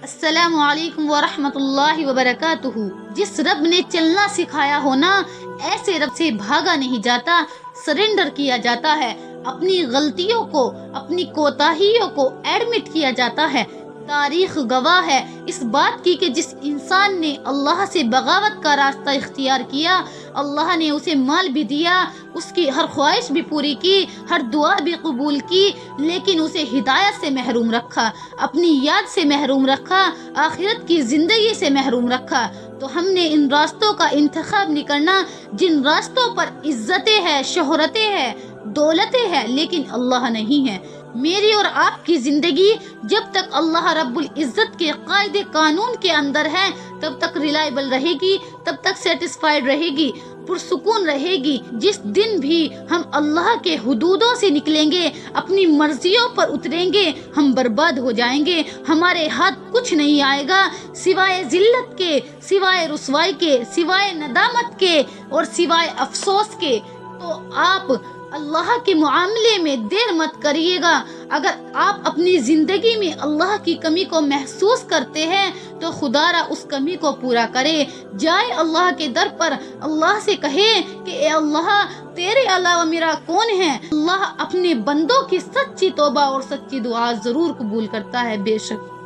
السلام علیکم ورحمۃ اللہ وبرکاتہ۔ جس رب نے چلنا سکھایا ہو نا، ایسے رب سے بھاگا نہیں جاتا، سرنڈر کیا جاتا ہے۔ اپنی غلطیوں کو، اپنی کوتاہیوں کو ایڈمٹ کیا جاتا ہے۔ تاریخ گواہ ہے اس بات کی کہ جس انسان نے اللہ سے بغاوت کا راستہ اختیار کیا، اللہ نے اسے مال بھی دیا، اس کی ہر خواہش بھی پوری کی، ہر دعا بھی قبول کی، لیکن اسے ہدایت سے محروم رکھا، اپنی یاد سے محروم رکھا، آخرت کی زندگی سے محروم رکھا۔ تو ہم نے ان راستوں کا انتخاب نہیں کرنا جن راستوں پر عزتیں ہیں، شہرتیں ہیں، دولتیں ہیں، لیکن اللہ نہیں ہے۔ میری اور آپ کی زندگی جب تک اللہ رب العزت کے قاعدے قانون کے اندر ہے تب تک ریلائبل رہے گی، تب تک سیٹسفائیڈ رہے گی، پرسکون رہے گی۔ جس دن بھی ہم اللہ کے حدودوں سے نکلیں گے، اپنی مرضیوں پر اتریں گے، ہم برباد ہو جائیں گے۔ ہمارے ہاتھ کچھ نہیں آئے گا سوائے ذلت کے، سوائے رسوائی کے، سوائے ندامت کے اور سوائے افسوس کے۔ تو آپ اللہ کے معاملے میں دیر مت کریے گا۔ اگر آپ اپنی زندگی میں اللہ کی کمی کو محسوس کرتے ہیں تو خدا را اس کمی کو پورا کرے۔ جائے اللہ کے در پر، اللہ سے کہے کہ اے اللہ، تیرے علاوہ میرا کون ہے؟ اللہ اپنے بندوں کی سچی توبہ اور سچی دعا ضرور قبول کرتا ہے، بے شک۔